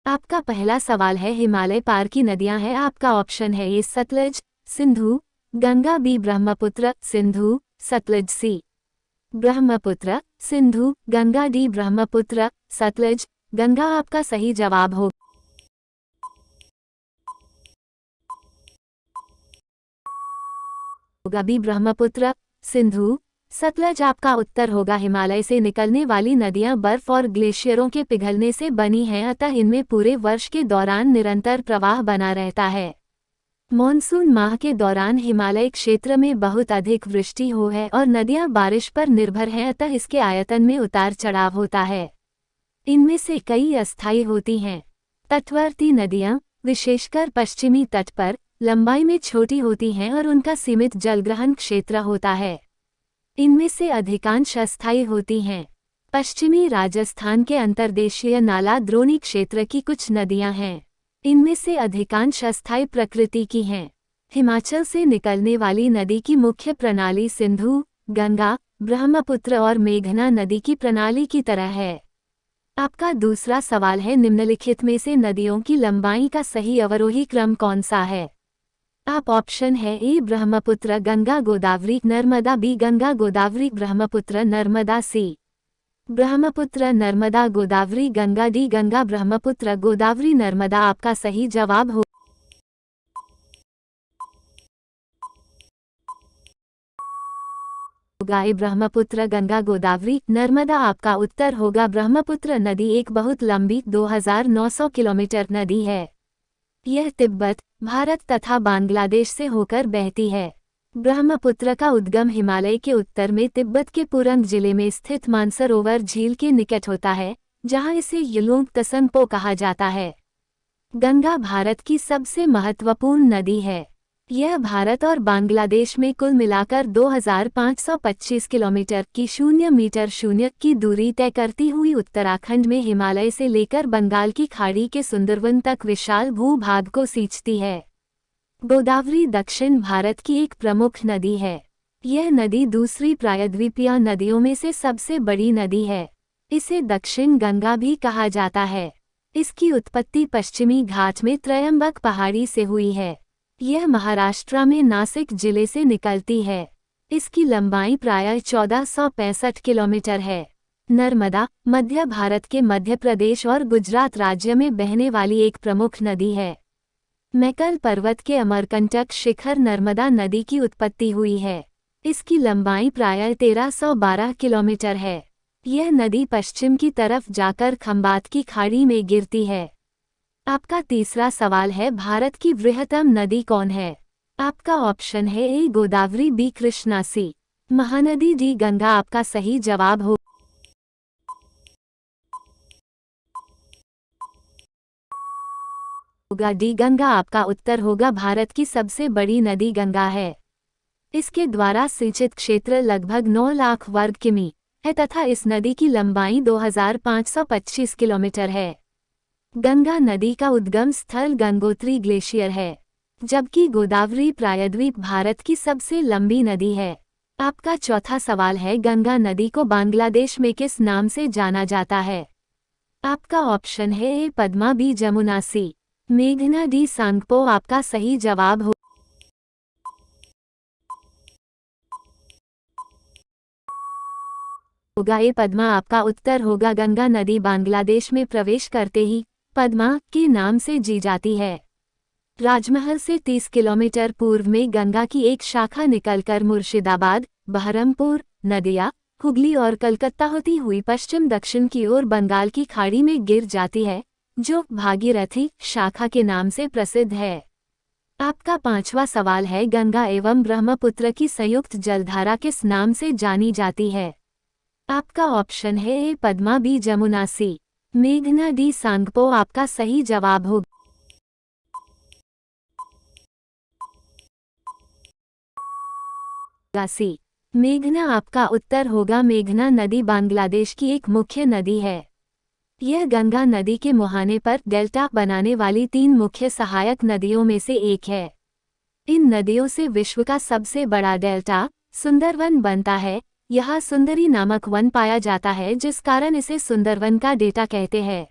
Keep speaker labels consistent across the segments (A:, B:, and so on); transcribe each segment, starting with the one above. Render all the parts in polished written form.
A: आपका पहला सवाल है हिमालय पार की नदियां हैं। आपका ऑप्शन है ए सतलज, सिंधु, गंगा, बी ब्रह्मपुत्र, सिंधु, सतलज, सी ब्रह्मपुत्र, सिंधु, गंगा, डी ब्रह्मपुत्र, सतलज, गंगा। आपका सही जवाब होगा बी ब्रह्मपुत्र, सिंधु, सतलज। आपका उत्तर होगा हिमालय से निकलने वाली नदियां बर्फ और ग्लेशियरों के पिघलने से बनी हैं, अतः इनमें पूरे वर्ष के दौरान निरंतर प्रवाह बना रहता है। मॉनसून माह के दौरान हिमालय क्षेत्र में बहुत अधिक वृष्टि हो है और नदियां बारिश पर निर्भर हैं, अतः इसके आयतन में उतार चढ़ाव होता है। इनमें से कई अस्थायी होती हैं। तटवर्ती नदियां, विशेषकर पश्चिमी तट पर, लंबाई में छोटी होती हैं और उनका सीमित जलग्रहण क्षेत्र होता है। इनमें से अधिकांश अस्थायी होती हैं। पश्चिमी राजस्थान के अंतर्देशीय नाला द्रोणी क्षेत्र की कुछ नदियां हैं। इनमें से अधिकांश अस्थायी प्रकृति की हैं। हिमाचल से निकलने वाली नदी की मुख्य प्रणाली सिंधु, गंगा, ब्रह्मपुत्र और मेघना नदी की प्रणाली की तरह है। आपका दूसरा सवाल है निम्नलिखित में से नदियों की लंबाई का सही अवरोही क्रम कौन सा है। आप ऑप्शन है ए ब्रह्मपुत्र, गंगा, गोदावरी, नर्मदा, बी गंगा, गोदावरी, ब्रह्मपुत्र, नर्मदा, सी ब्रह्मपुत्र, नर्मदा, गोदावरी, गंगा, डी गंगा, ब्रह्मपुत्र, गोदावरी, नर्मदा। आपका सही जवाब होगा ए ब्रह्मपुत्र, गंगा, गोदावरी, नर्मदा। आपका उत्तर होगा ब्रह्मपुत्र नदी एक बहुत लंबी 2900 किलोमीटर नदी है। यह तिब्बत, भारत तथा बांग्लादेश से होकर बहती है। ब्रह्मपुत्र का उद्गम हिमालय के उत्तर में तिब्बत के पुरंग जिले में स्थित मानसरोवर झील के निकट होता है, जहां इसे युलुंग तसंगपो कहा जाता है। गंगा भारत की सबसे महत्वपूर्ण नदी है। यह भारत और बांग्लादेश में कुल मिलाकर 2525 किलोमीटर की 0 मीटर 0 की दूरी तय करती हुई उत्तराखंड में हिमालय से लेकर बंगाल की खाड़ी के सुंदरवन तक विशाल भूभाग को सींचती है। गोदावरी दक्षिण भारत की एक प्रमुख नदी है। यह नदी दूसरी प्रायद्वीपीय नदियों में से सबसे बड़ी नदी है। इसे दक्षिण गंगा भी कहा जाता है। इसकी उत्पत्ति पश्चिमी घाट में त्रयंबक पहाड़ी से हुई है। यह महाराष्ट्र में नासिक जिले से निकलती है। इसकी लंबाई प्रायः 1465 किलोमीटर है। नर्मदा, मध्य भारत के मध्य प्रदेश और गुजरात राज्य में बहने वाली एक प्रमुख नदी है। मैकल पर्वत के अमरकंटक शिखर नर्मदा नदी की उत्पत्ति हुई है। इसकी लंबाई प्रायः 1312 किलोमीटर है। यह नदी पश्चिम की तरफ जाकर खंबात की खाड़ी में गिरती है। आपका तीसरा सवाल है भारत की बृहत्तम नदी कौन है। आपका ऑप्शन है ए गोदावरी, बी कृष्णा, सी महानदी, डी गंगा। आपका सही जवाब होगा डी गंगा। आपका उत्तर होगा भारत की सबसे बड़ी नदी गंगा है। इसके द्वारा सिंचित क्षेत्र लगभग 9 लाख वर्ग किमी है तथा इस नदी की लंबाई 2525 किलोमीटर है। गंगा नदी का उद्गम स्थल गंगोत्री ग्लेशियर है, जबकि गोदावरी प्रायद्वीप भारत की सबसे लंबी नदी है। आपका चौथा सवाल है गंगा नदी को बांग्लादेश में किस नाम से जाना जाता है। आपका ऑप्शन है ए पद्मा, बी जमुना, सी मेघना, डी सांगपो। आपका सही जवाब होगा ए पद्मा। आपका उत्तर होगा गंगा नदी बांग्लादेश में प्रवेश करते ही पद्मा के नाम से जी जाती है। राजमहल से 30 किलोमीटर पूर्व में गंगा की एक शाखा निकलकर मुर्शिदाबाद, बहरमपुर, नदिया, हुगली और कलकत्ता होती हुई पश्चिम दक्षिण की ओर बंगाल की खाड़ी में गिर जाती है, जो भागीरथी शाखा के नाम से प्रसिद्ध है। आपका पांचवा सवाल है गंगा एवं ब्रह्मपुत्र की संयुक्त जलधारा किस नाम से जानी जाती है। आपका ऑप्शन है ए पद्मा, बी जमुना, सी मेघना, डी सांगपो। आपका सही जवाब होगा सी मेघना। आपका उत्तर होगा मेघना नदी बांग्लादेश की एक मुख्य नदी है। यह गंगा नदी के मुहाने पर डेल्टा बनाने वाली 3 मुख्य सहायक नदियों में से एक है। इन नदियों से विश्व का सबसे बड़ा डेल्टा सुंदरवन बनता है। यहाँ सुंदरी नामक वन पाया जाता है, जिस कारण इसे सुंदरवन का डेल्टा कहते हैं।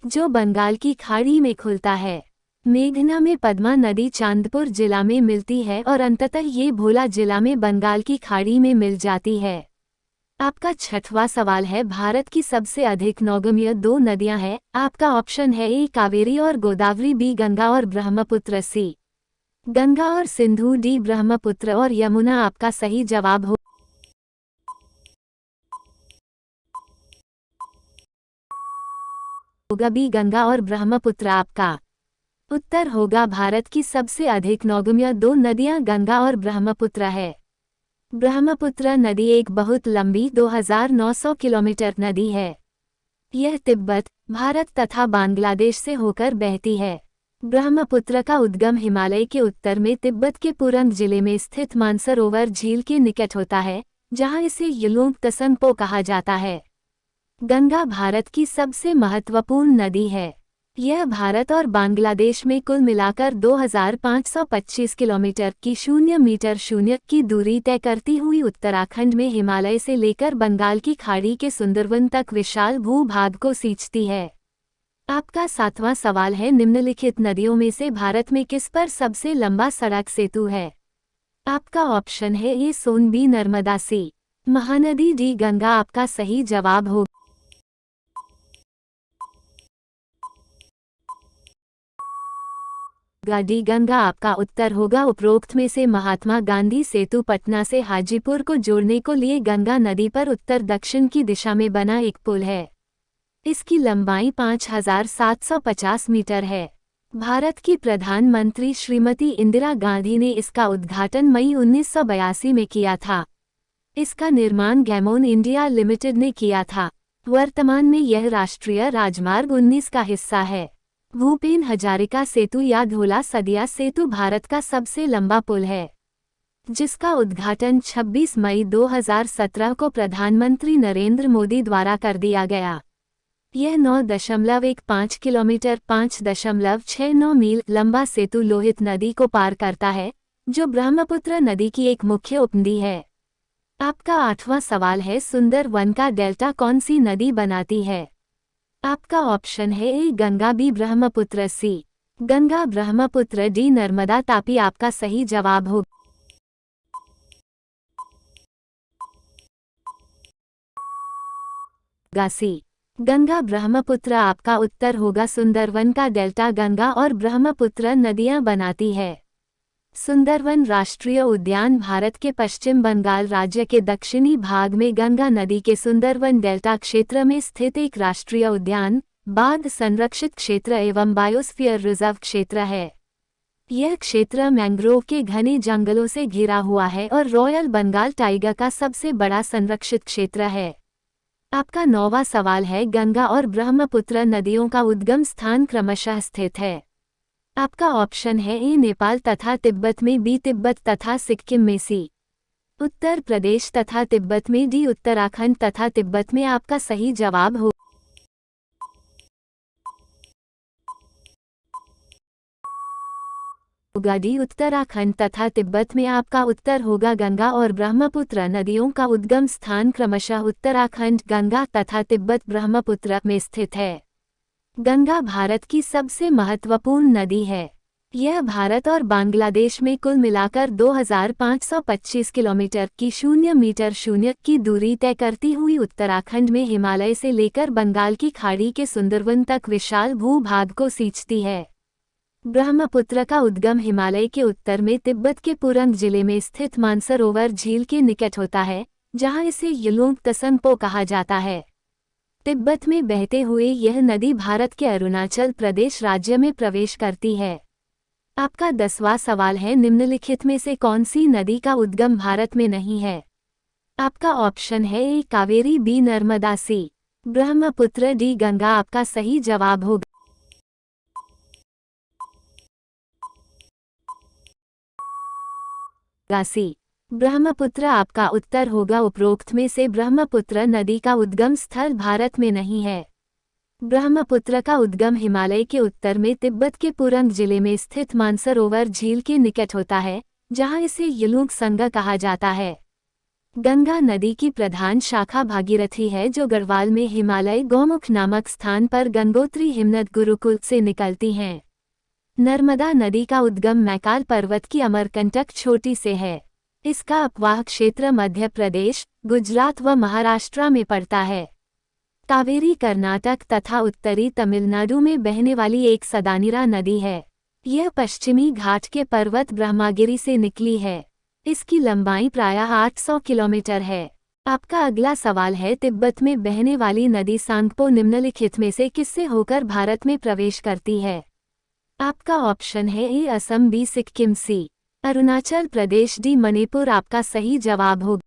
A: जो बंगाल की खाड़ी में खुलता है। मेघना में पद्मा नदी चांदपुर जिला में मिलती है और अंततः ये भोला जिला में बंगाल की खाड़ी में मिल जाती है। आपका छठवां सवाल है, भारत की सबसे अधिक नौगम्य दो नदियां हैं। आपका ऑप्शन है ए कावेरी और गोदावरी, बी गंगा और ब्रह्मपुत्र, सी गंगा और सिंधु, डी ब्रह्मपुत्र और यमुना। आपका सही जवाब होगा बी गंगा और ब्रह्मपुत्र। आपका उत्तर होगा भारत की सबसे अधिक नौगम्य दो नदियां गंगा और ब्रह्मपुत्र है। ब्रह्मपुत्र नदी एक बहुत लंबी 2900 किलोमीटर नदी है। यह तिब्बत, भारत तथा बांग्लादेश से होकर बहती है। ब्रह्मपुत्र का उद्गम हिमालय के उत्तर में तिब्बत के पुरंग जिले में स्थित मानसरोवर झील के निकट होता है, जहां इसे युलुंग तसंगपो कहा जाता है। गंगा भारत की सबसे महत्वपूर्ण नदी है। यह भारत और बांग्लादेश में कुल मिलाकर 2525 किलोमीटर की 0 मीटर 0 की दूरी तय करती हुई उत्तराखंड में हिमालय से लेकर बंगाल की खाड़ी के सुंदरवन तक विशाल भूभाग को सींचती है। आपका सातवां सवाल है, निम्नलिखित नदियों में से भारत में किस पर सबसे लंबा सड़क सेतु है। आपका ऑप्शन है ए सोन, बी नर्मदा, सी महानदी, डी गंगा। आपका सही जवाब होगा डी गंगा। आपका उत्तर होगा उपरोक्त में से महात्मा गांधी सेतु पटना से हाजीपुर को जोड़ने को लिए गंगा नदी पर उत्तर दक्षिण की दिशा में बना एक पुल है। इसकी लंबाई 5750 मीटर है। भारत की प्रधानमंत्री श्रीमती इंदिरा गांधी ने इसका उद्घाटन मई 1982 में किया था। इसका निर्माण गैमोन इंडिया लिमिटेड ने किया था। वर्तमान में यह राष्ट्रीय राजमार्ग 19 का हिस्सा है। भूपेन हजारिका सेतु या धोला सदिया सेतु भारत का सबसे लंबा पुल है, जिसका उद्घाटन 26 मई 2017 को प्रधानमंत्री नरेंद्र मोदी द्वारा कर दिया गया। यह 9.15 किलोमीटर 5.69 मील लंबा सेतु लोहित नदी को पार करता है, जो ब्रह्मपुत्र नदी की एक मुख्य उपनदी है। आपका आठवां सवाल है, सुंदरवन का डेल्टा कौन सी नदी बनाती है। आपका ऑप्शन है ए गंगा, बी ब्रह्मपुत्र, सी गंगा ब्रह्मपुत्र, डी नर्मदा तापी। आपका सही जवाब होगा सी गंगा ब्रह्मपुत्र। आपका उत्तर होगा सुंदरवन का डेल्टा गंगा और ब्रह्मपुत्र नदियां बनाती है। सुंदरवन राष्ट्रीय उद्यान भारत के पश्चिम बंगाल राज्य के दक्षिणी भाग में गंगा नदी के सुंदरवन डेल्टा क्षेत्र में स्थित एक राष्ट्रीय उद्यान, बाघ संरक्षित क्षेत्र एवं बायोस्फीयर रिजर्व क्षेत्र है। यह क्षेत्र मैंग्रोव के घने जंगलों से घिरा हुआ है और रॉयल बंगाल टाइगर का सबसे बड़ा संरक्षित क्षेत्र है। आपका नौवां सवाल है, गंगा और ब्रह्मपुत्र नदियों का उद्गम स्थान क्रमशः स्थित है। आपका ऑप्शन है ए नेपाल तथा तिब्बत में, बी तिब्बत तथा सिक्किम में, सी उत्तर प्रदेश तथा तिब्बत में, डी उत्तराखंड तथा तिब्बत में। आपका सही जवाब होगा डी उत्तराखंड तथा तिब्बत में। आपका उत्तर होगा गंगा और ब्रह्मपुत्र नदियों का उद्गम स्थान क्रमशः उत्तराखंड गंगा तथा तिब्बत ब्रह्मपुत्र में स्थित है। गंगा भारत की सबसे महत्वपूर्ण नदी है। यह भारत और बांग्लादेश में कुल मिलाकर 2525 किलोमीटर की 0 मीटर 0 की दूरी तय करती हुई उत्तराखंड में हिमालय से लेकर बंगाल की खाड़ी के सुंदरवन तक विशाल भूभाग को सींचती है। ब्रह्मपुत्र का उद्गम हिमालय के उत्तर में तिब्बत के पुरंग जिले में स्थित मानसरोवर झील के निकट होता है, जहां इसे युलुंग तसंगपो कहा जाता है। तिब्बत में बहते हुए यह नदी भारत के अरुणाचल प्रदेश राज्य में प्रवेश करती है। आपका 10वां सवाल है, निम्नलिखित में से कौन सी नदी का उद्गम भारत में नहीं है। आपका ऑप्शन है ए कावेरी, बी नर्मदा, सी ब्रह्मपुत्र, डी गंगा। आपका सही जवाब होगा सी ब्रह्मपुत्र। आपका उत्तर होगा उपरोक्त में से ब्रह्मपुत्र नदी का उद्गम स्थल भारत में नहीं है। ब्रह्मपुत्र का उद्गम हिमालय के उत्तर में तिब्बत के पुरंग जिले में स्थित मानसरोवर झील के निकट होता है, जहां इसे युलुंग संग कहा जाता है। गंगा नदी की प्रधान शाखा भागीरथी है जो गढ़वाल में हिमालय गौमुख नामक स्थान पर गंगोत्री हिमनद गुरुकुल से निकलती हैं। नर्मदा नदी का उद्गम मैकाल पर्वत की अमरकंटक चोटी से है। इसका अपवाह क्षेत्र मध्य प्रदेश, गुजरात व महाराष्ट्र में पड़ता है। कावेरी कर्नाटक तथा उत्तरी तमिलनाडु में बहने वाली एक सदानीरा नदी है। यह पश्चिमी घाट के पर्वत ब्रह्मागिरी से निकली है। इसकी लंबाई प्रायः 800 किलोमीटर है। आपका अगला सवाल है, तिब्बत में बहने वाली नदी सांगपो निम्नलिखित में से किससे होकर भारत में प्रवेश करती है? आपका ऑप्शन है ए असम, बी सिक्किम, सी अरुणाचल प्रदेश, डी मणिपुर। आपका सही जवाब होगा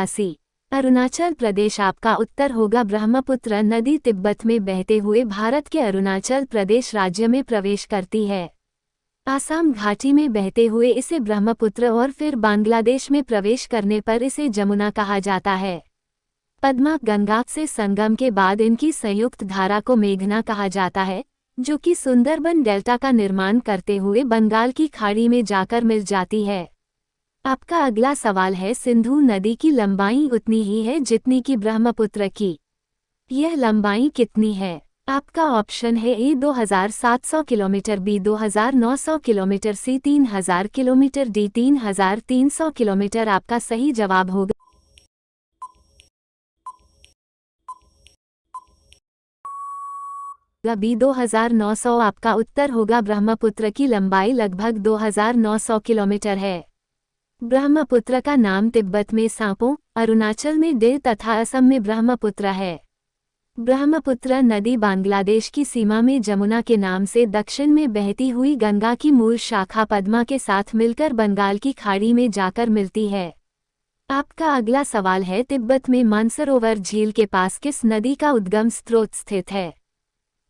A: सी अरुणाचल प्रदेश। आपका उत्तर होगा ब्रह्मपुत्र नदी तिब्बत में बहते हुए भारत के अरुणाचल प्रदेश राज्य में प्रवेश करती है। आसाम घाटी में बहते हुए इसे ब्रह्मपुत्र और फिर बांग्लादेश में प्रवेश करने पर इसे जमुना कहा जाता है। पद्मा गंगा से संगम के बाद इनकी संयुक्त धारा को मेघना कहा जाता है, जो कि सुंदरबन डेल्टा का निर्माण करते हुए बंगाल की खाड़ी में जाकर मिल जाती है। आपका अगला सवाल है, सिंधु नदी की लंबाई उतनी ही है जितनी कि ब्रह्मपुत्र की। यह लंबाई कितनी है? आपका ऑप्शन है ए 2700 किलोमीटर, बी 2900 किलोमीटर, सी 3000 किलोमीटर, डी 3300 किलोमीटर। आपका सही जवाब होगा बी 2900। आपका उत्तर होगा ब्रह्मपुत्र की लंबाई लगभग 2900 किलोमीटर है। ब्रह्मपुत्र का नाम तिब्बत में सांपो, अरुणाचल में डे तथा असम में ब्रह्मपुत्र है। ब्रह्मपुत्र नदी बांग्लादेश की सीमा में जमुना के नाम से दक्षिण में बहती हुई गंगा की मूल शाखा पद्मा के साथ मिलकर बंगाल की खाड़ी में जाकर मिलती है। आपका अगला सवाल है, तिब्बत में मानसरोवर झील के पास किस नदी का उद्गम स्रोत स्थित है?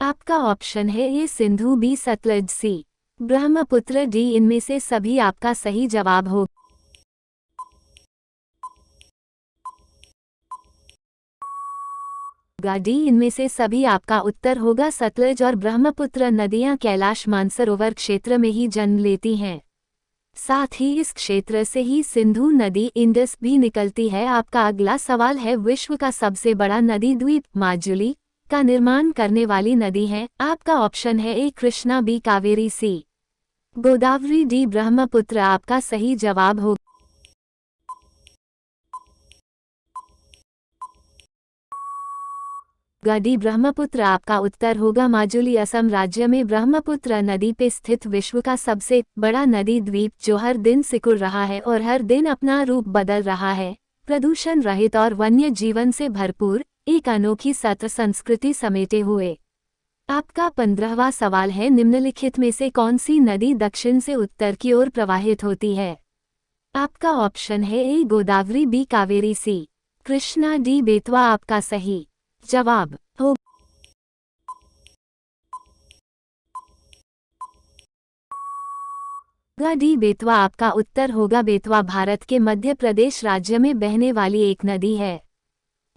A: आपका ऑप्शन है ए सिंधु, बी सतलज, सी ब्रह्मपुत्र, डी इनमें से सभी। आपका सही जवाब होगा डी इनमें से सभी। आपका उत्तर होगा सतलज और ब्रह्मपुत्र नदियां कैलाश मानसरोवर क्षेत्र में ही जन्म लेती हैं। साथ ही इस क्षेत्र से ही सिंधु नदी, इंडस भी निकलती है। आपका अगला सवाल है, विश्व का सबसे बड़ा नदी द्वीप माजुली का निर्माण करने वाली नदी है। आपका ऑप्शन है ए कृष्णा, बी कावेरी, सी गोदावरी, डी ब्रह्मपुत्र। आपका सही जवाब होगा डी ब्रह्मपुत्र। आपका उत्तर होगा माजुली। असम राज्य में ब्रह्मपुत्र नदी पे स्थित विश्व का सबसे बड़ा नदी द्वीप, जो हर दिन सिकुड़ रहा है और हर दिन अपना रूप बदल रहा है, प्रदूषण रहित और वन्य जीवन से भरपूर एक अनोखी सत्र संस्कृति समेटे हुए। आपका 15वां सवाल है, निम्नलिखित में से कौन सी नदी दक्षिण से उत्तर की ओर प्रवाहित होती है? आपका ऑप्शन है ए गोदावरी, बी कावेरी, सी कृष्णा, डी बेतवा। आपका सही जवाब होगा डी बेतवा। आपका उत्तर होगा बेतवा भारत के मध्य प्रदेश राज्य में बहने वाली एक नदी है।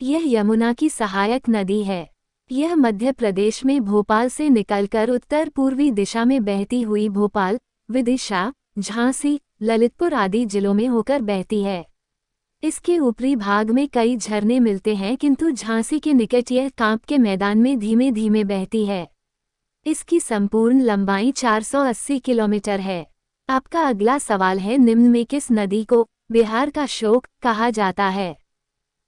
A: यह यमुना की सहायक नदी है। यह मध्य प्रदेश में भोपाल से निकलकर उत्तर पूर्वी दिशा में बहती हुई भोपाल, विदिशा, झांसी, ललितपुर आदि जिलों में होकर बहती है। इसके ऊपरी भाग में कई झरने मिलते हैं, किंतु झांसी के निकट यह कांप के मैदान में धीमे धीमे बहती है। इसकी संपूर्ण लंबाई 480 किलोमीटर है। आपका अगला सवाल है, निम्न में किस नदी को बिहार का शोक कहा जाता है?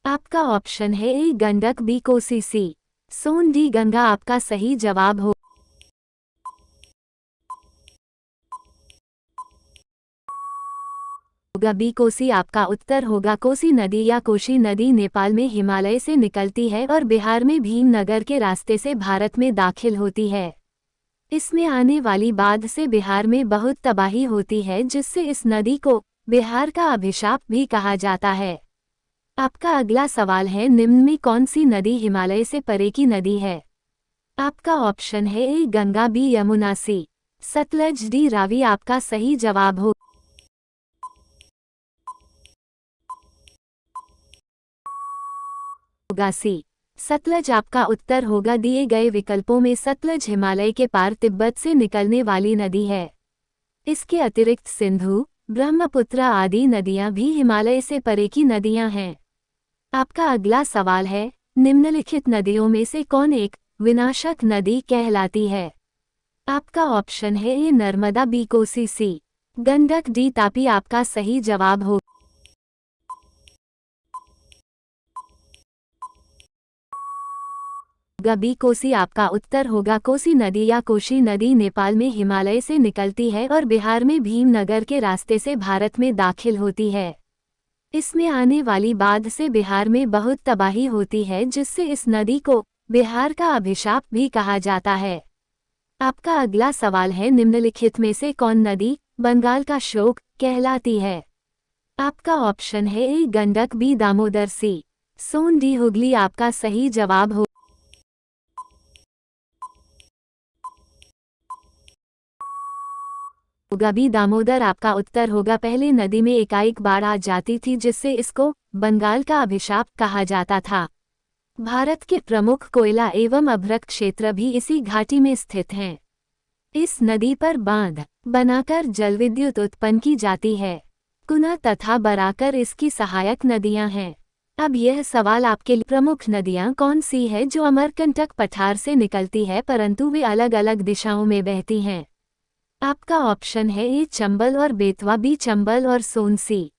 A: आपका ऑप्शन है ए गंडक, बी कोसी, सी सोन, डी गंगा। आपका सही जवाब होगा बी कोसी। आपका उत्तर होगा कोसी नदी या कोशी नदी नेपाल में हिमालय से निकलती है और बिहार में भीमनगर के रास्ते से भारत में दाखिल होती है। इसमें आने वाली बाढ़ से बिहार में बहुत तबाही होती है, जिससे इस नदी को बिहार का अभिशाप भी कहा जाता है। आपका अगला सवाल है, निम्न में कौन सी नदी हिमालय से परे की नदी है? आपका ऑप्शन है ए गंगा, बी यमुना, सी सतलज, डी रावी। आपका सही जवाब होगा सी सतलज। आपका उत्तर होगा दिए गए विकल्पों में सतलज हिमालय के पार तिब्बत से निकलने वाली नदी है। इसके अतिरिक्त सिंधु, ब्रह्मपुत्र आदि नदियां भी हिमालय से परे की नदियां हैं। आपका अगला सवाल है, निम्नलिखित नदियों में से कौन एक विनाशक नदी कहलाती है? आपका ऑप्शन है ए नर्मदा, बी कोसी, सी गंडक, डी तापी। आपका सही जवाब होगा बी कोसी। आपका उत्तर होगा कोसी नदी या कोशी नदी नेपाल में हिमालय से निकलती है और बिहार में भीमनगर के रास्ते से भारत में दाखिल होती है। इसमें आने वाली बाढ़ से बिहार में बहुत तबाही होती है, जिससे इस नदी को बिहार का अभिशाप भी कहा जाता है। आपका अगला सवाल है, निम्नलिखित में से कौन नदी बंगाल का शोक कहलाती है? आपका ऑप्शन है ए गंडक, बी दामोदर, सी सोन, डी हुगली। आपका सही जवाब होगा बी दामोदर। आपका उत्तर होगा पहले नदी में एकाएक बाढ़ आ जाती थी, जिससे इसको बंगाल का अभिशाप कहा जाता था। भारत के प्रमुख कोयला एवं अभ्रक क्षेत्र भी इसी घाटी में स्थित हैं। इस नदी पर बांध बनाकर जलविद्युत उत्पन्न की जाती है। कुना तथा बराकर इसकी सहायक नदियां हैं। अब यह सवाल आपके लिए, प्रमुख नदियां कौन सी है जो अमरकंटक पठार से निकलती है परंतु वे अलग अलग दिशाओं में बहती हैं? आपका ऑप्शन है ए चंबल और बेतवा, बी चंबल और सोन, सी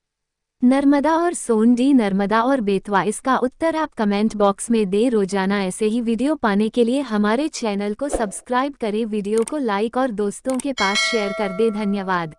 A: नर्मदा और सोन, डी नर्मदा और बेतवा। इसका उत्तर आप कमेंट बॉक्स में दे। रोजाना ऐसे ही वीडियो पाने के लिए हमारे चैनल को सब्सक्राइब करें, वीडियो को लाइक और दोस्तों के पास शेयर कर दे। धन्यवाद।